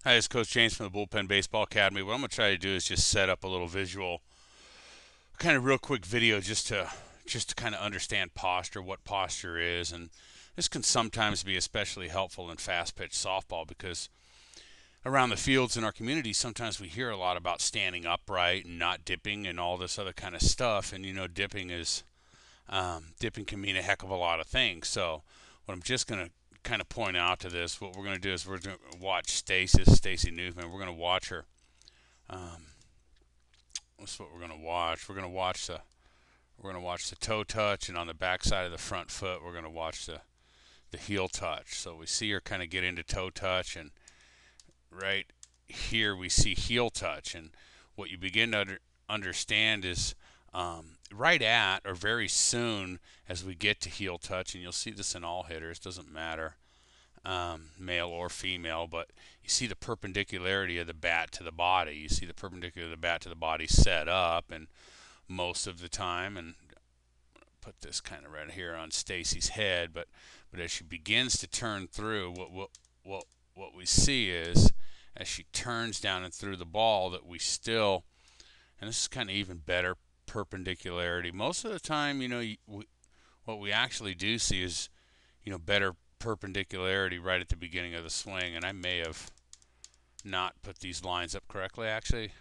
Hi, it's Coach James from the Bullpen Baseball Academy. What I'm going to try to do is just set up a little visual, kind of real quick video just to kind of understand posture, what posture is, and this can sometimes be especially helpful in fast pitch softball because around the fields in our community, sometimes we hear a lot about standing upright and not dipping and all this other kind of stuff. And dipping can mean a heck of a lot of things. So what I'm just going to kind of point out to this, what we're going to do is we're going to watch Stacy Newman. We're going to watch her. Um, That's what we're going to watch. We're going to watch the toe touch, and on the back side of the front foot, we're going to watch the heel touch. So we see her kind of get into toe touch, and right here we see heel touch. And what you begin to understand is right at or very soon as we get to heel touch, and you'll see this in all hitters, doesn't matter, male or female, but you see the perpendicularity of the bat to the body. You see the perpendicular of the bat to the body set up, and most of the time, and put this kind of right here on Stacy's head, but as she begins to turn through, what we see is as she turns down and through the ball that we still, and this is kind of even better perpendicularity. Most of the time, what we actually do see is, better perpendicularity right at the beginning of the swing, and I may have not put these lines up correctly. Actually,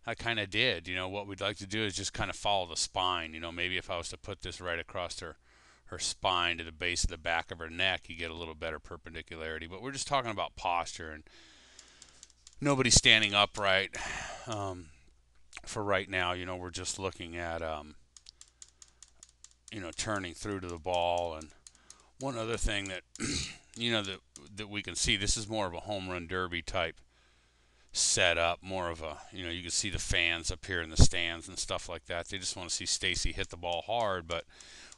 I kind of did. What we'd like to do is just kind of follow the spine. Maybe if I was to put this right across her spine to the base of the back of her neck, you get a little better perpendicularity. But we're just talking about posture, and nobody's standing upright for right now. We're just looking at turning through to the ball. And one other thing that that we can see, this is more of a home run derby type setup, more of a, you can see the fans up here in the stands and stuff like that. They just want to see Stacy hit the ball hard, but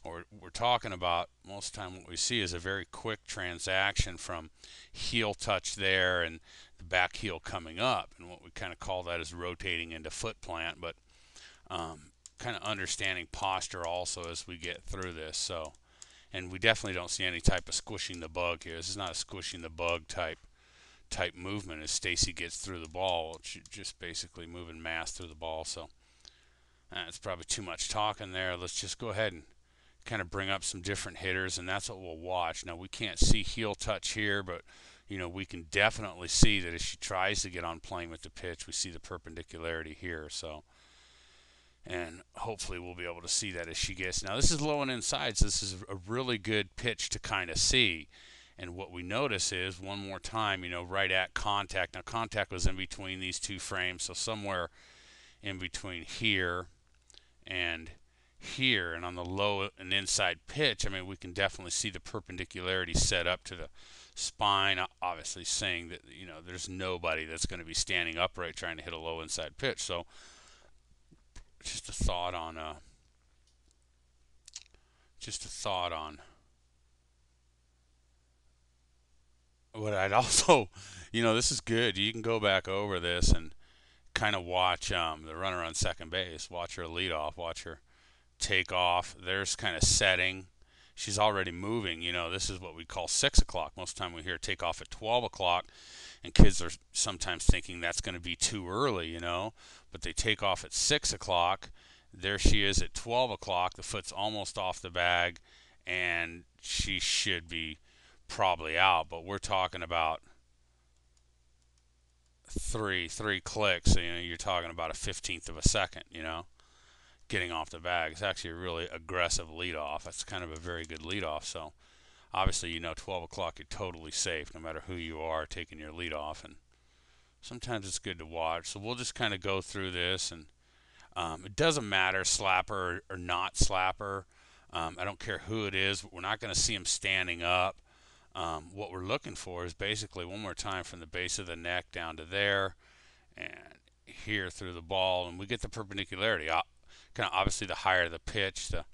we're talking about most of the time what we see is a very quick transaction from heel touch there and the back heel coming up, and what we kind of call that is rotating into foot plant, but kind of understanding posture also as we get through this. So, and we definitely don't see any type of squishing the bug here. This is not a squishing the bug type movement as Stacy gets through the ball. She's just basically moving mass through the ball. So it's probably too much talking there. Let's just go ahead and kind of bring up some different hitters, and that's what we'll watch. Now, we can't see heel touch here, but we can definitely see that as she tries to get on plane with the pitch, we see the perpendicularity here. So, and hopefully we'll be able to see that as she gets. Now, this is low and inside, so this is a really good pitch to kind of see. And what we notice is, one more time, right at contact. Now, contact was in between these two frames, so somewhere in between here and here. And on the low and inside pitch, we can definitely see the perpendicularity set up to the spine, obviously saying that, there's nobody that's going to be standing upright trying to hit a low inside pitch. So just a thought on what I'd also, this is good. You can go back over this and kind of watch the runner on second base, watch her lead off, watch her take off. There's kind of setting. She's already moving. This is what we call 6 o'clock. Most of the time we hear take off at 12 o'clock, and kids are sometimes thinking that's going to be too early, but they take off at 6 o'clock. There she is at 12 o'clock. The foot's almost off the bag, and she should be probably out, but we're talking about three clicks. So, you're talking about a 15th of a second, getting off the bag. It's actually a really aggressive leadoff. That's kind of a very good leadoff. So obviously, 12 o'clock, you're totally safe no matter who you are taking your leadoff, and sometimes it's good to watch. So we'll just kind of go through this, and it doesn't matter slapper or not slapper. I don't care who it is. We're not going to see them standing up. What we're looking for is basically one more time from the base of the neck down to there and here through the ball, and we get the perpendicularity. Kind of obviously the higher the pitch, the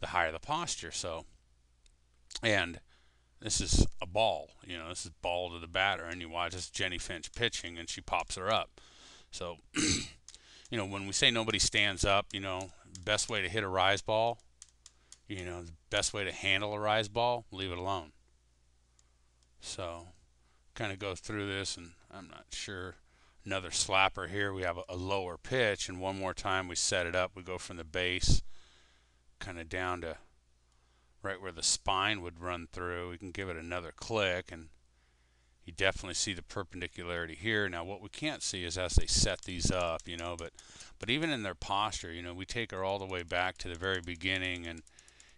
higher the posture. So, and this is a ball, this is ball to the batter, and you watch this Jennie Finch pitching, and she pops her up. So, when we say nobody stands up, best way to hit a rise ball, the best way to handle a rise ball, leave it alone. So kind of go through this, and I'm not sure. Another slapper here. We have a lower pitch, and one more time we set it up. We go from the base kind of down to right where the spine would run through. We can give it another click, and you definitely see the perpendicularity here. Now what we can't see is as they set these up, but even in their posture, we take her all the way back to the very beginning, and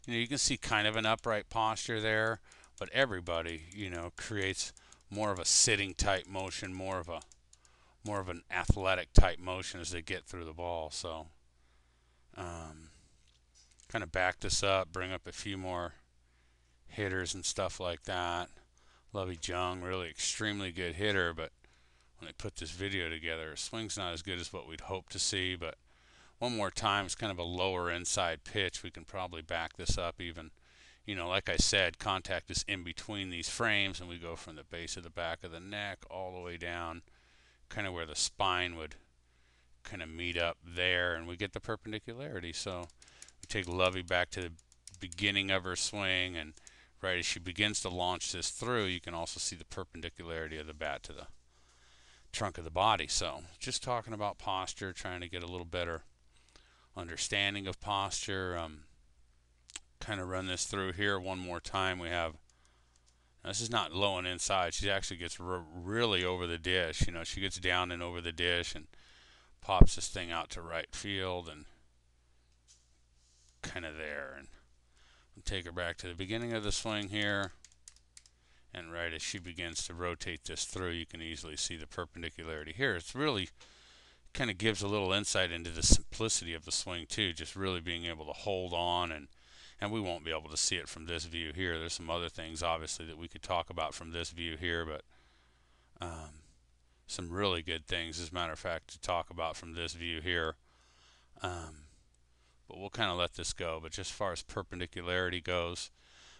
you can see kind of an upright posture there, but everybody, creates more of a sitting type motion, more of an athletic type motion as they get through the ball. So kind of back this up, bring up a few more hitters and stuff like that. Lovey Jung, really extremely good hitter, but when they put this video together, her swing's not as good as what we'd hope to see. But one more time, it's kind of a lower inside pitch. We can probably back this up even. Like I said, contact is in between these frames, and we go from the base of the back of the neck all the way down, kind of where the spine would kind of meet up there, and we get the perpendicularity. So we take Lovey back to the beginning of her swing, and right as she begins to launch this through, you can also see the perpendicularity of the bat to the trunk of the body. So just talking about posture, trying to get a little better understanding of posture. Kind of run this through here one more time. We have, this is not low and inside. She actually gets really over the dish. She gets down and over the dish and pops this thing out to right field and kind of there. And take her back to the beginning of the swing here, and right as she begins to rotate this through, you can easily see the perpendicularity here. It's really kind of gives a little insight into the simplicity of the swing too, just really being able to hold on, and we won't be able to see it from this view here. There's some other things obviously that we could talk about from this view here, but some really good things, as a matter of fact, to talk about from this view here. But we'll kind of let this go. But just as far as perpendicularity goes,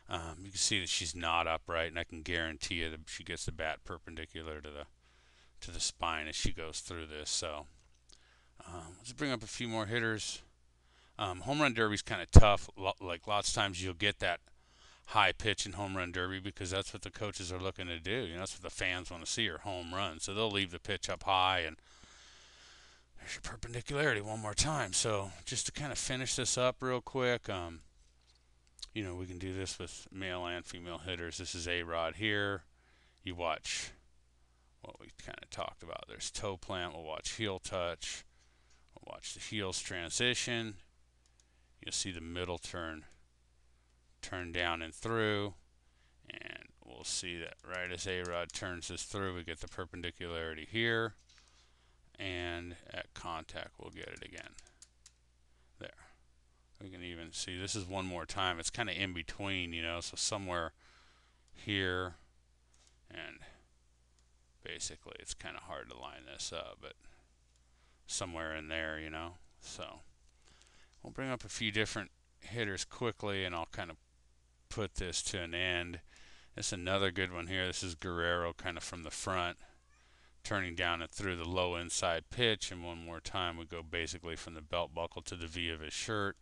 you can see that she's not upright, and I can guarantee you that she gets the bat perpendicular to the spine as she goes through this. So let's bring up a few more hitters. Home run derby's kind of tough. Like lots of times you'll get that high pitch in home run derby because that's what the coaches are looking to do. That's what the fans want to see, are home runs. So they'll leave the pitch up high, and there's your perpendicularity one more time. So just to kind of finish this up real quick, we can do this with male and female hitters. This is A-Rod here. You watch what we kind of talked about. There's toe plant. We'll watch heel touch. We'll watch the heels transition. You'll see the middle turn down and through. And we'll see that right as A-Rod turns this through, we get the perpendicularity here. And at contact, we'll get it again. There. We can even see, this is one more time. It's kind of in between, so somewhere here, and basically it's kind of hard to line this up, but somewhere in there, So we'll bring up a few different hitters quickly, and I'll kind of put this to an end. This is another good one here. This is Guerrero kind of from the front, turning down and through the low inside pitch, and one more time we go basically from the belt buckle to the V of his shirt,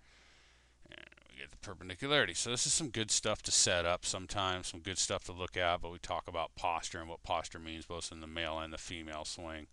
and we get the perpendicularity. So this is some good stuff to set up sometimes, some good stuff to look at, but we talk about posture and what posture means both in the male and the female swing.